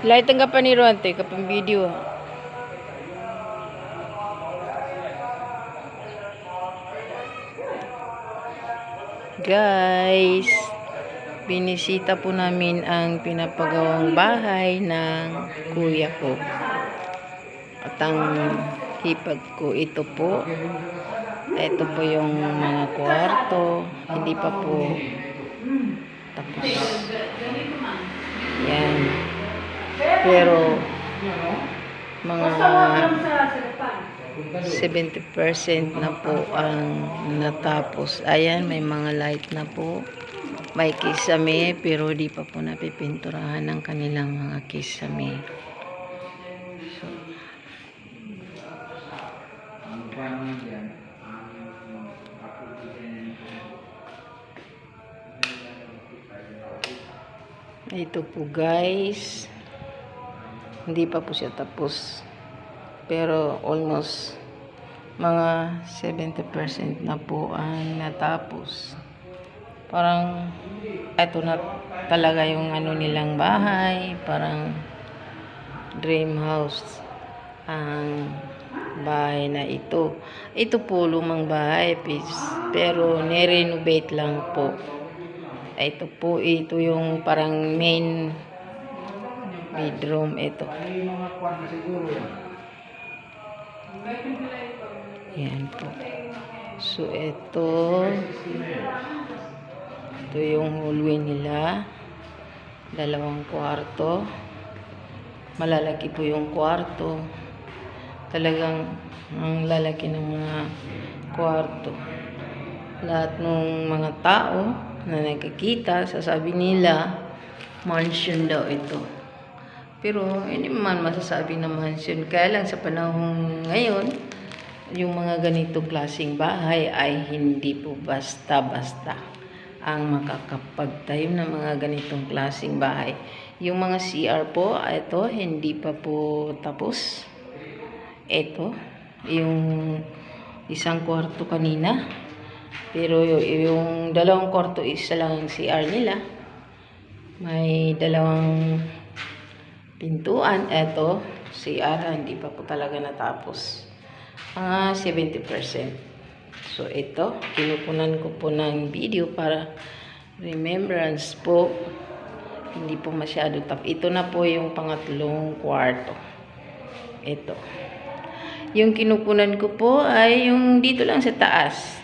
Lahat tanggapan ni Ronte kapag video. Guys, binisita po namin ang pinapagawang bahay ng kuya ko. At ang hipag ko ito po. Ito po yung mga kwarto. Hindi pa po tapos. Yan. Pero mga 70% na po ang natapos. Ayan, may mga light na po. May kisame, pero di pa po napipinturahan ng kanilang mga kisame. So, ito po guys, hindi pa po siya tapos, pero almost mga 70% na po ang natapos. Parang ito na talaga yung ano nilang bahay, parang dream house ang bahay na ito. Ito po lumang bahay, pero ni-renovate lang po. Ito po, ito yung parang main bedroom ito. Yan po. So ito yung hallway nila. 2 kwarto. Malalaki po yung kwarto. Talagang ang lalaki ng mga kwarto. Lahat ng mga tao na nakikita, sasabi nila mansion daw ito. Pero hindi man masasabi na mansion. Kaya lang sa panahon ngayon, yung mga ganitong klaseng bahay ay hindi po basta-basta ang makakapagtayo ng mga ganitong klaseng bahay. Yung mga CR po, ito hindi pa po tapos. Ito, yung isang kwarto kanina. Pero yung 2 kwarto, isa lang ang CR nila. May 2 pintuan. Ito, CR, hindi pa po talaga natapos. Mga 70%. So, ito, kinukunan ko po ng video para remembrance po. Hindi po masyado tapos. Ito na po yung pangatlong kwarto. Ito. Yung kinukunan ko po ay yung dito lang sa taas.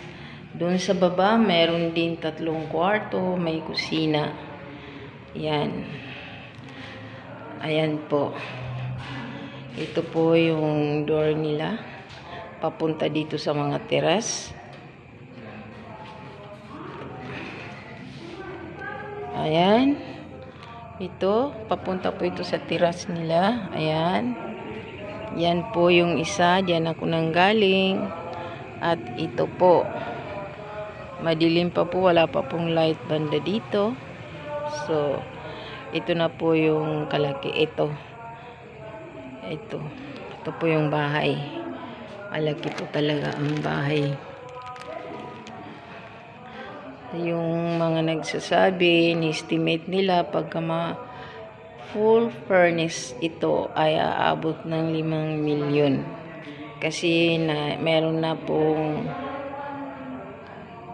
Doon sa baba, meron din 3 kwarto, may kusina. Yan. Ayan po. Ito po yung door nila. Papunta dito sa mga teras. Ayan. Ito, papunta po ito sa teras nila. Ayan. Yan po yung isa. Diyan ako nanggaling. At ito po. Madilim pa po, wala pa pong light banda dito. So, ito na po yung kalaki. Ito po yung bahay. Malaki po talaga ang bahay. Yung mga nagsasabi, ni-estimate nila pagka full furnace ito ay aabot ng 5 milyon. Kasi meron na pong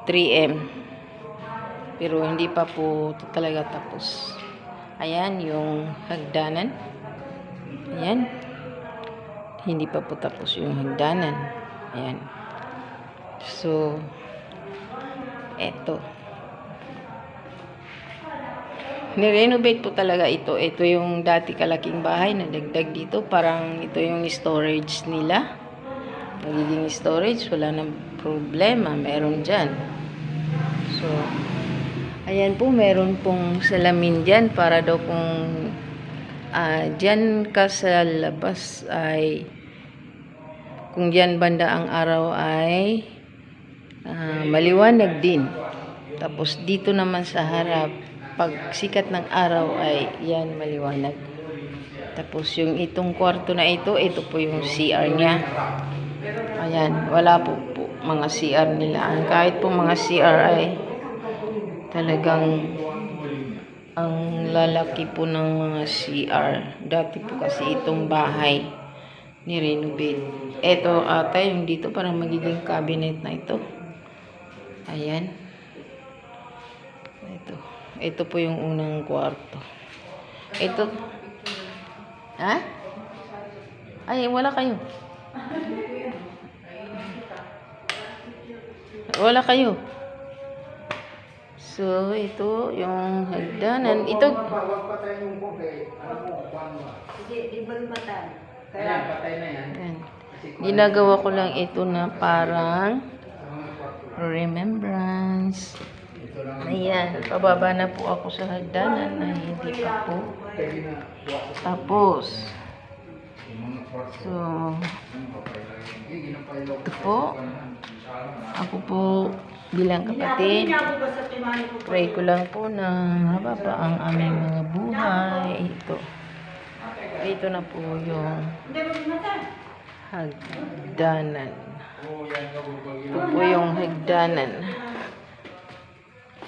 3M. Pero hindi pa po ito talaga tapos. Ayan yung hagdanan. Ayan. Hindi pa po tapos yung hagdanan. Ayan. So, eto. Nirenovate po talaga ito. Ito yung dati kalaking bahay na dagdag dito. Parang ito yung storage nila. Magiging storage. Wala nang problema. Meron dyan. So, ayan po. Meron pong salamin dyan. Para daw kung dyan ka sa labas ay kung dyan banda ang araw ay maliwanag din. Tapos dito naman sa harap, pag sikat ng araw ay yan maliwanag. Tapos yung itong kwarto na ito po yung CR niya. Ayan, wala po mga CR nila. Kahit po mga CR ay talagang ang lalaki po ng mga CR. Dati po kasi itong bahay ni-renovate. Ito ata yung dito parang magiging cabinet na ito. Ayan. Ito. Ito po yung unang kwarto. Ito. Ha? Ay, wala kayo. Wala kayo. So, ito yung hagdanan. Ito. Ayan, patay na yan. Ayan. Ginagawa ko lang ito na parang remembrance. Ayan. Pababa na po ako sa hagdanan na hindi pa po tapos. So, ito po. Ako po bilang kapatid, pray ko lang po na haba pa ang aming mga buhay. Ito na po yung hagdanan. Ito po yung hagdanan.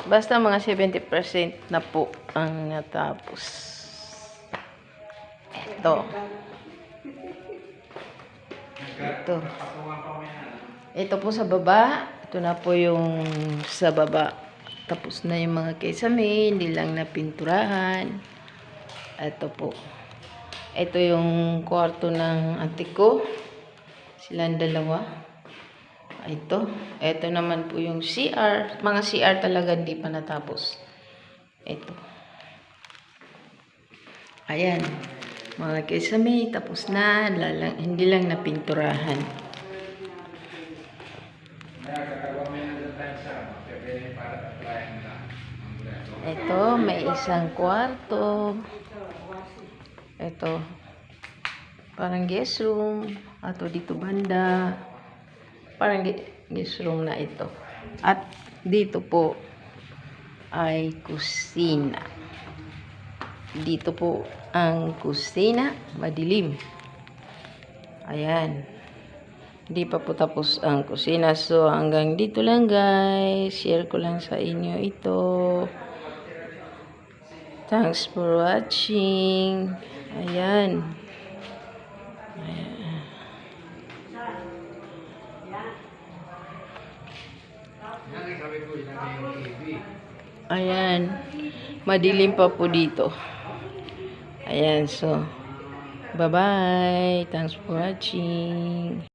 Basta mga 70% na po ang natapos. Ito. Ito po sa baba. Ito na po yung sa baba. Tapos na yung mga kesame, hindi lang napinturahan. Ito po. Ito yung kwarto ng auntie ko. Silang dalawa. Ito. Ito naman po yung CR. Mga CR talaga hindi pa natapos. Ito. Ayan. Mga kesame, tapos na. Hindi lang napinturahan. Ito, may isang kwarto. Ito, parang guest room. Ato dito banda. Parang guest room na ito. At dito po ay kusina. Dito po ang kusina. Madilim. Ayan. Hindi pa po tapos ang kusina. So, hanggang dito lang guys. Share ko lang sa inyo ito. Thanks for watching. Ayan. Ayan. Madilim pa po dito. Ayan. So, bye-bye. Thanks for watching.